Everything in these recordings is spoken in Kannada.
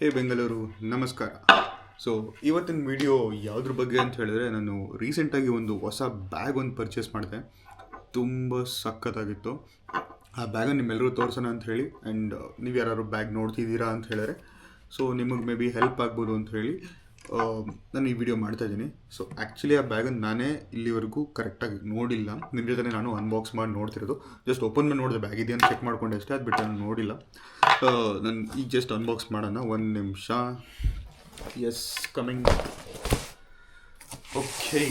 ಹೇ ಬೆಂಗಳೂರು, ನಮಸ್ಕಾರ. ಸೊ ಇವತ್ತಿನ ವಿಡಿಯೋ ಯಾವುದ್ರ ಬಗ್ಗೆ ಅಂತ ಹೇಳಿದ್ರೆ, ನಾನು ರೀಸೆಂಟಾಗಿ ಒಂದು ಹೊಸ ಬ್ಯಾಗ್ ಒಂದು ಪರ್ಚೇಸ್ ಮಾಡಿದೆ. ತುಂಬ ಸಖತ್ತಾಗಿತ್ತು. ಆ ಬ್ಯಾಗನ್ನು ನಿಮ್ಮೆಲ್ಲರೂ ತೋರಿಸೋಣ ಅಂತ ಹೇಳಿ, ಆ್ಯಂಡ್ ನೀವು ಯಾರು ಬ್ಯಾಗ್ ನೋಡ್ತಿದ್ದೀರಾ ಅಂತ ಹೇಳಿದ್ರೆ ಸೊ ನಿಮಗೆ ಮೇ ಬಿ ಹೆಲ್ಪ್ ಆಗ್ಬೋದು ಅಂತ ಹೇಳಿ ನಾನು ಈ ವಿಡಿಯೋ ಮಾಡ್ತಾಯಿದ್ದೀನಿ. ಸೊ ಆ್ಯಕ್ಚುಲಿ ಆ ಬ್ಯಾಗನ್ನು ನಾನೇ ಇಲ್ಲಿವರೆಗೂ ಕರೆಕ್ಟಾಗಿ ನೋಡಿಲ್ಲ. ನಿಮ್ಮ ಜೊತೆ ನಾನು ಅನ್ಬಾಕ್ಸ್ ಮಾಡಿ ನೋಡ್ತಿರೋದು. ಜಸ್ಟ್ ಓಪನ್ ಮಾಡಿ ನೋಡಿದೆ, ಬ್ಯಾಗ್ ಇದೆಯಂತ ಚೆಕ್ ಮಾಡ್ಕೊಂಡೆ ಅಷ್ಟೇ, ಅದು ಬಿಟ್ಟು ನಾನು ನೋಡಿಲ್ಲ. ನಾನು ಈಗ ಜಸ್ಟ್ ಅನ್ಬಾಕ್ಸ್ ಮಾಡೋಣ, ಒಂದು ನಿಮಿಷ. S, coming. ಓಕೆ,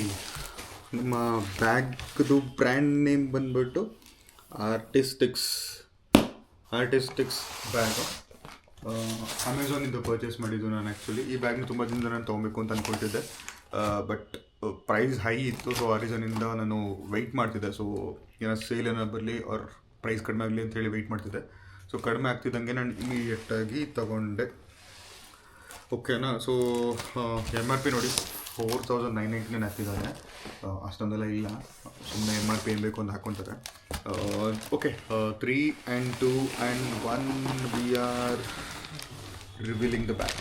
ನಮ್ಮ ಬ್ಯಾಗ್ದು ಬ್ರ್ಯಾಂಡ್ ನೇಮ್ ಬಂದ್ಬಿಟ್ಟು ಆರ್ಟಿಸ್ಟಿಕ್ಸ್ ಬ್ಯಾಗು. ಅಮೆಝಾನಿಂದ ಪರ್ಚೇಸ್ ಮಾಡಿದ್ದು ನಾನು. ಆ್ಯಕ್ಚುಲಿ ಈ ಬ್ಯಾಗ್ನ ತುಂಬ ದಿನದಿಂದ ನಾನು ತೊಗೊಬೇಕು ಅಂತ ಅಂದ್ಕೊಳ್ತಿದ್ದೆ, ಬಟ್ ಪ್ರೈಸ್ ಹೈ ಇತ್ತು. ಸೊ ಆ ರೀಸನಿಂದ ನಾನು ವೆಯ್ಟ್ ಮಾಡ್ತಿದ್ದೆ. ಸೊ ಏನೋ ಸೇಲ್ ಏನೋ ಬರಲಿ ಅವ್ರ ಪ್ರೈಸ್ ಕಡಿಮೆ ಆಗಲಿ ಅಂತೇಳಿ ವೆಯ್ಟ್ ಮಾಡ್ತಿದ್ದೆ. ಸೊ ಕಡಿಮೆ ಆಗ್ತಿದ್ದಂಗೆ ನಾನು ಇಮಿಡಿಯೇಟಾಗಿ ತೊಗೊಂಡೆ. ಓಕೆನಾ. ಸೊ MRP ನೋಡಿ, 4999 ಹಾಕ್ತಿದ್ದಾನೆ. ಅಷ್ಟೊಂದೆಲ್ಲ ಇಲ್ಲ, ಸುಮ್ಮನೆ MRP ಏನು ಬೇಕು ಅಂತ ಹಾಕ್ಕೊತಾರೆ. Okay, 3 and 2 and 1 we are revealing the bag.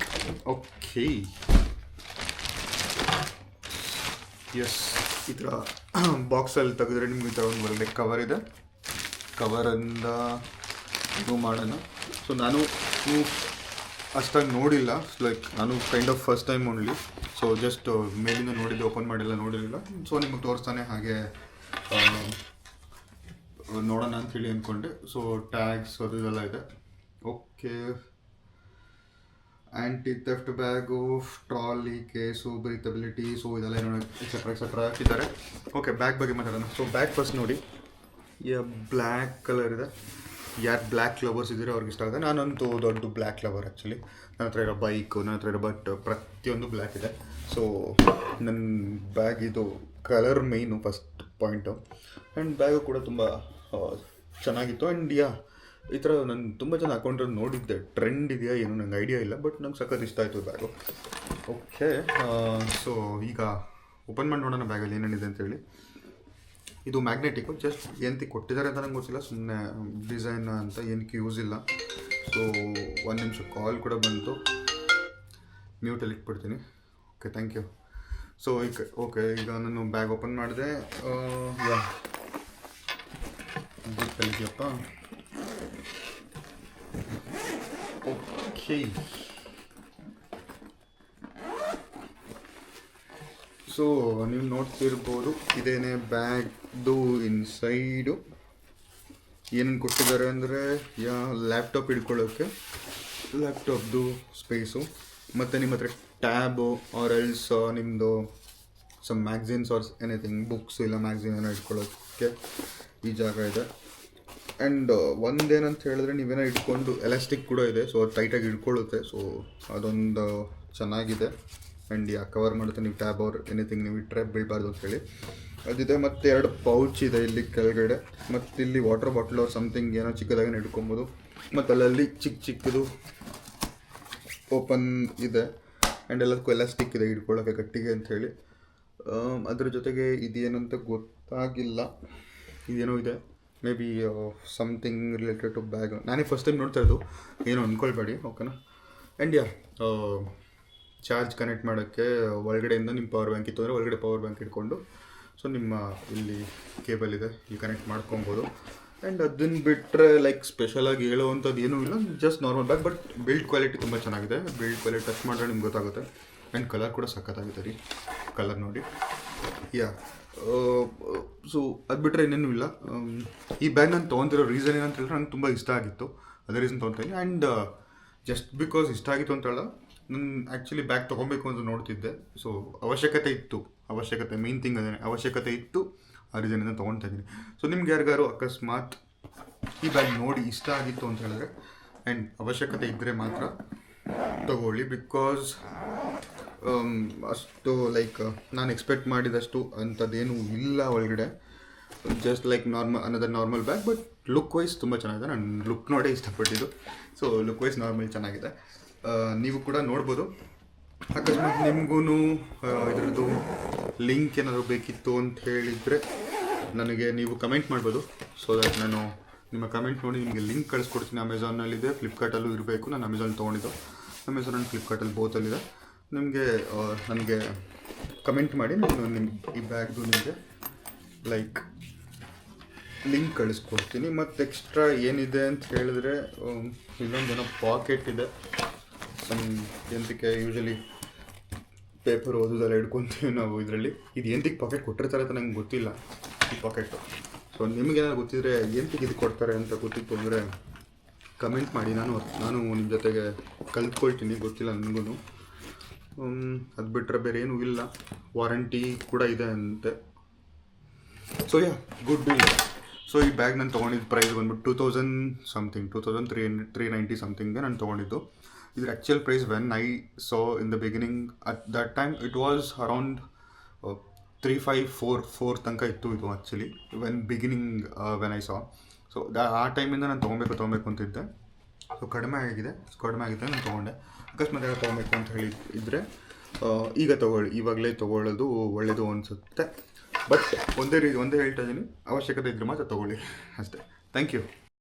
Okay, yes, ಈ ಥರ ಬಾಕ್ಸಲ್ಲಿ ತೆಗೆದ್ರೆ ನಿಮ್ಗೆ ಈ ಥರ ಒಂದು ಒಳ್ಳೆ ಕವರ್ ಇದೆ. ಕವರಿಂದ ಇದು ಮಾಡೋಣ. ಸೊ ನಾನು ಅಷ್ಟಾಗಿ ನೋಡಿಲ್ಲ, ಲೈಕ್ ನಾನು kind of first time only. So just ಮೇಲಿಂದ ನೋಡಿದ್ದು, ಓಪನ್ ಮಾಡಿಲ್ಲ, ನೋಡಿರಲಿಲ್ಲ. ಸೊ ನಿಮಗೆ ತೋರಿಸ್ತಾನೆ ಹಾಗೆ ನೋಡೋಣ ಅಂಥೇಳಿ ಅಂದ್ಕೊಂಡೆ. ಸೊ ಟ್ಯಾಗ್ಸ್ ಅದು ಇದೆಲ್ಲ ಇದೆ. Okay, anti theft bag, trolley, case, breathability, so ಇದೆಲ್ಲ ಏನೋ ಎಕ್ಸೆಟ್ರಾ ಹಾಕಿದ್ದಾರೆ. ಓಕೆ, ಬ್ಯಾಗ್ ಬಗ್ಗೆ ಮಾತಾಡೋಣ. ಸೊ ಬ್ಯಾಗ್ ಫಸ್ಟ್ ನೋಡಿ, ಬ್ಲ್ಯಾಕ್ ಕಲರ್ ಇದೆ. ಯಾರು ಬ್ಲ್ಯಾಕ್ ಲವರ್ಸ್ ಇದ್ದೀರೋ ಅವ್ರಿಗೆ ಇಷ್ಟ ಆಗುತ್ತೆ. ನಾನಂತೂ ದೊಡ್ಡ ಬ್ಲ್ಯಾಕ್ ಲವರ್. ಆ್ಯಕ್ಚುಲಿ ನನ್ನ ಹತ್ರ ಇರೋ ಬೈಕು, ನನ್ನ ಹತ್ರ ಇರೋ ಪ್ರತಿಯೊಂದು ಬ್ಲ್ಯಾಕ್ ಇದೆ. ಸೊ ನನ್ನ ಬ್ಯಾಗ್ ಇದು colour main first point. And bag ಕೂಡ ತುಂಬ ಚೆನ್ನಾಗಿತ್ತು. ಆ್ಯಂಡ್ ಈ ಥರ ನಾನು ತುಂಬ ಜನ ಹಾಕೊಂಡಿರೋದು ನೋಡಿದ್ದೆ. ಟ್ರೆಂಡ್ ಇದೆಯಾ ಏನೋ ನಂಗೆ ಐಡಿಯಾ ಇಲ್ಲ, ಬಟ್ ನಂಗೆ ಸಖತ್ ಇಷ್ಟ ಆಯಿತು ಬ್ಯಾಗು. ಓಕೆ, ಸೊ ಈಗ ಓಪನ್ ಮಾಡಿ ನೋಡೋಣ ಬ್ಯಾಗಲ್ಲಿ ಏನೇನಿದೆ ಅಂತೇಳಿ. ಇದು ಮ್ಯಾಗ್ನೆಟಿಕ್ಕು, ಜಸ್ಟ್ ಏನಕ್ಕೆ ಕೊಟ್ಟಿದ್ದಾರೆ ಅಂತ ನಂಗೆ ಗೊತ್ತಿಲ್ಲ, ಸುಮ್ಮನೆ ಡಿಸೈನ್ ಅಂತ, ಏನಕ್ಕೆ ಯೂಸ್ ಇಲ್ಲ. ಸೊ ಒಂದು ನಿಮಿಷ, ಕಾಲ್ ಕೂಡ ಬಂತು, ಮ್ಯೂಟಲ್ಲಿ ಇಟ್ಬಿಡ್ತೀನಿ. Okay, thank you. ಸೊ ಈಗ ನಾನು ಬ್ಯಾಗ್ ಓಪನ್ ಮಾಡಿದೆ. ಇದೆಯಪ್ಪ. ಓಕೆ, ಸೊ ನೀವು ನೋಡ್ತಿರ್ಬೋದು, ಇದೇನೇ ಬ್ಯಾಗ್ದು ಇನ್ಸೈಡು. ಏನೇನು ಕೊಟ್ಟಿದ್ದಾರೆ ಅಂದರೆ, ಲ್ಯಾಪ್ಟಾಪ್ ಇಟ್ಕೊಳ್ಳೋಕ್ಕೆ ಲ್ಯಾಪ್ಟಾಪ್ದು ಸ್ಪೇಸು, ಮತ್ತು ನಿಮ್ಮ ಹತ್ರ ಟ್ಯಾಬು ಆರ್ ಎಲ್ಸ್ ನಿಮ್ಮದು some magazines or anything, books ಇಲ್ಲ ಮ್ಯಾಗ್ಝಿನ್ ಏನೋ ಇಟ್ಕೊಳ್ಳೋಕ್ಕೆ ಈ ಜಾಗ ಇದೆ. ಆ್ಯಂಡ್ ಒಂದೇನಂತ ಹೇಳಿದ್ರೆ, ನೀವೇನೋ ಇಟ್ಕೊಂಡು ಎಲಾಸ್ಟಿಕ್ ಕೂಡ ಇದೆ, ಸೊ ಅದು ಟೈಟಾಗಿ ಇಟ್ಕೊಳ್ಳುತ್ತೆ. ಸೊ ಅದೊಂದು ಚೆನ್ನಾಗಿದೆ. ಆ್ಯಂಡ್ ಕವರ್ ಮಾಡುತ್ತೆ, ನೀವು ಟ್ಯಾಬ್ ಅವ್ರು ಎನಿಥಿಂಗ್ ನೀವು ಇಟ್ಟರೆ ಬೀಳಬಾರ್ದು ಅಂತೇಳಿ ಅದಿದೆ. ಮತ್ತು 2 ಪೌಚ್ ಇದೆ ಇಲ್ಲಿ ಕೆಳಗಡೆ, ಮತ್ತು ಇಲ್ಲಿ ವಾಟರ್ ಬಾಟ್ಲ್ ಅವ್ರು ಸಮಥಿಂಗ್ ಏನೋ ಚಿಕ್ಕದಾಗಿ ಇಟ್ಕೊಬೋದು. ಮತ್ತು ಅಲ್ಲಲ್ಲಿ ಚಿಕ್ಕದು ಓಪನ್ ಇದೆ. ಆ್ಯಂಡ್ ಎಲ್ಲದಕ್ಕೂ ಎಲಾಸ್ಟಿಕ್ ಇದೆ ಇಟ್ಕೊಳ್ಳೋಕ್ಕೆ ಗಟ್ಟಿಗೆ ಅಂಥೇಳಿ. ಅದ್ರ ಜೊತೆಗೆ ಇದೇನಂತ ಗೊತ್ತಾಗಿಲ್ಲ, ಇದೇನೋ ಇದೆ, maybe something related to bag. ನಾನೇ ಫಸ್ಟ್ ಟೈಮ್ ನೋಡ್ತಾ ಇದ್ದು, ಏನೋ ಅಂದ್ಕೊಳ್ಬೇಡಿ. ಓಕೆನಾ. ಆ್ಯಂಡ್ ಚಾರ್ಜ್ ಕನೆಕ್ಟ್ ಮಾಡೋಕ್ಕೆ ಒಳಗಡೆಯಿಂದ ನಿಮ್ಮ ಪವರ್ ಬ್ಯಾಂಕ್ ಇತ್ತು ಅಂದರೆ ಒಳಗಡೆ ಪವರ್ ಬ್ಯಾಂಕ್ ಇಟ್ಕೊಂಡು, ಸೊ ನಿಮ್ಮ ಇಲ್ಲಿ ಕೇಬಲ್ ಇದೆ, ಇಲ್ಲಿ ಕನೆಕ್ಟ್ ಮಾಡ್ಕೊಬೋದು. ಆ್ಯಂಡ್ ಅದನ್ನು ಬಿಟ್ಟರೆ ಲೈಕ್ ಸ್ಪೆಷಲಾಗಿ ಹೇಳೋವಂಥದ್ದು ಏನೂ ಇಲ್ಲ, just normal bag. But build quality ತುಂಬ ಚೆನ್ನಾಗಿದೆ. ಬಿಲ್ಡ್ ಕ್ವಾಲಿಟಿ ಟಚ್ ಮಾಡಿದ್ರೆ ನಿಮ್ಗೆ ಗೊತ್ತಾಗುತ್ತೆ. ಆ್ಯಂಡ್ ಕಲರ್ ಕೂಡ ಸಖತ್ತಾಗಿದೆ ರೀ, ಕಲರ್ ನೋಡಿ. ಸೊ ಅದು ಬಿಟ್ಟರೆ ಇನ್ನೇನು ಇಲ್ಲ. ಈ ಬ್ಯಾಗ್ ನಾನು ತೊಗೊತಿರೋ ರೀಸನ್ ಏನಂತ ಹೇಳಿದ್ರೆ, ನಂಗೆ ತುಂಬ ಇಷ್ಟ ಆಗಿತ್ತು, ಅದೇ ರೀಸನ್ ತೊಗೊತೀನಿ. ಆ್ಯಂಡ್ ಜಸ್ಟ್ ಬಿಕಾಸ್ ಇಷ್ಟ ಆಗಿತ್ತು ಅಂತ ಹೇಳ, ನಾನು ಆ್ಯಕ್ಚುಲಿ ಬ್ಯಾಗ್ ತೊಗೊಬೇಕು ಅಂತ ನೋಡ್ತಿದ್ದೆ. ಸೊ ಅವಶ್ಯಕತೆ ಮೇನ್ ಥಿಂಗ್ ಅದೇ, ಅವಶ್ಯಕತೆ ಇತ್ತು, ಆ ರೀಸನಿಂದ ತೊಗೊಳ್ತಾ ಇದ್ದೀನಿ. ಸೊ ನಿಮ್ಗೆ ಯಾರಿಗಾರು ಅಕಸ್ಮಾತ್ ಈ ಬ್ಯಾಗ್ ನೋಡಿ ಇಷ್ಟ ಆಗಿತ್ತು ಅಂತ ಹೇಳಿದ್ರೆ, ಆ್ಯಂಡ್ ಅವಶ್ಯಕತೆ ಇದ್ದರೆ ಮಾತ್ರ ತಗೊಳ್ಳಿ. ಬಿಕಾಸ್ ಅಷ್ಟು ಲೈಕ್ ನಾನು ಎಕ್ಸ್ಪೆಕ್ಟ್ ಮಾಡಿದಷ್ಟು ಅಂಥದ್ದೇನೂ ಇಲ್ಲ ಒಳಗಡೆ. Just like normal bag, but look wise ತುಂಬ ಚೆನ್ನಾಗಿದೆ. ನಾನು ಲುಕ್ ನೋಡೇ ಇಷ್ಟಪಟ್ಟಿದ್ದು. ಸೊ ಲುಕ್ ವೈಸ್ ನಾರ್ಮಲ್ ಚೆನ್ನಾಗಿದೆ. ನೀವು ಕೂಡ ನೋಡ್ಬೋದು. ಅಕಸ್ಮಾತ್ ನಿಮಗೂ ಇದರದ್ದು ಲಿಂಕ್ ಏನಾದರೂ ಬೇಕಿತ್ತು ಅಂತ ಹೇಳಿದರೆ ನನಗೆ ನೀವು ಕಮೆಂಟ್ ಮಾಡ್ಬೋದು. ಸೊ ದಟ್ ನಾನು ನಿಮ್ಮ ಕಮೆಂಟ್ ನೋಡಿ ನಿಮಗೆ ಲಿಂಕ್ ಕಳಿಸ್ಕೊಡ್ತೀನಿ. ಅಮೆಝಾನಲ್ಲಿದೆ, ಫ್ಲಿಪ್ಕಾರ್ಟಲ್ಲೂ ಇರಬೇಕು. ನಾನು ಅಮೆಝಾನ್ ತೊಗೊಂಡಿದ್ದು. ಅಮೆಝಾನ್ ಆ್ಯಂಡ್ ಫ್ಲಿಪ್ಕಾರ್ಟಲ್ಲಿ ಬೋತಲ್ಲಿದೆ. ನಿಮಗೆ ನನಗೆ ಕಮೆಂಟ್ ಮಾಡಿ, ನಾನು ನಿಮ್ಗೆ ಈ ಬ್ಯಾಗ್ದು ನಿಮಗೆ ಲೈಕ್ ಲಿಂಕ್ ಕಳಿಸ್ಕೊಡ್ತೀನಿ. ಮತ್ತು ಎಕ್ಸ್ಟ್ರಾ ಏನಿದೆ ಅಂತ ಹೇಳಿದ್ರೆ ಇಲ್ಲೊಂದೇನೋ ಪಾಕೆಟ್ ಇದೆ. ಎಂತಕ್ಕೆ ಯೂಶಲಿ ಪೇಪರ್ ಓದೋದೆಲ್ಲ ಹಿಡ್ಕೊತೀವಿ ನಾವು ಇದರಲ್ಲಿ. ಇದು ಎಂತಕ್ಕೆ ಪಾಕೆಟ್ ಕೊಟ್ಟಿರ್ತಾರೆ ಅಂತ ನಂಗೆ ಗೊತ್ತಿಲ್ಲ ಈ ಪಾಕೆಟು. ಸೊ ನಿಮಗೇನಾದ್ರು ಗೊತ್ತಿದ್ರೆ ಎಂತಕ್ಕೆ ಇದು ಕೊಡ್ತಾರೆ ಅಂತ ಗೊತ್ತಿತ್ತು ಅಂದರೆ ಕಮೆಂಟ್ ಮಾಡಿ. ನಾನು ನಿಮ್ಮ ಜೊತೆಗೆ ಕಲ್ತ್ಕೊಳ್ತೀನಿ, ಗೊತ್ತಿಲ್ಲ ನನಗೂ. ಅದು ಬಿಟ್ಟರೆ ಬೇರೆ ಏನೂ ಇಲ್ಲ. ವಾರಂಟಿ ಕೂಡ ಇದೆ ಅಂತೆ. So good deal. ಸೊ ಈ ಬ್ಯಾಗ್ ನಾನು ತೊಗೊಂಡಿದ್ದು ಪ್ರೈಸ್ ಬಂದ್ಬಿಟ್ಟು 2390 ಸಮಥಿಂಗ್ಗೆ ನಾನು ತೊಗೊಂಡಿದ್ದು. ಇದ್ರ actual price when I saw in the beginning at that time it was around 3544 ತನಕ ಇತ್ತು ಇದು actually when I saw. So ಆ ಟೈಮಿಂದ ನಾನು ತೊಗೊಬೇಕು ಅಂತಿದ್ದೆ. ಸೊ ಕಡಿಮೆ ಆಗಿದೆ ನಾನು ತೊಗೊಂಡೆ. ಅಕಸ್ಮಾತ್ ತೊಗೊಬೇಕು ಅಂತ ಹೇಳಿದ್ರೆ ಈಗ ಇವಾಗಲೇ ತೊಗೊಳ್ಳೋದು ಒಳ್ಳೆಯದು ಅನಿಸುತ್ತೆ. ಬಟ್ ಒಂದೇ ಹೇಳ್ತಾ ಇದ್ದೀನಿ, ಅವಶ್ಯಕತೆ ಇದ್ದರೆ ಮಾತ್ರ ತೊಗೊಳ್ಳಿ ಅಷ್ಟೇ. Thank you.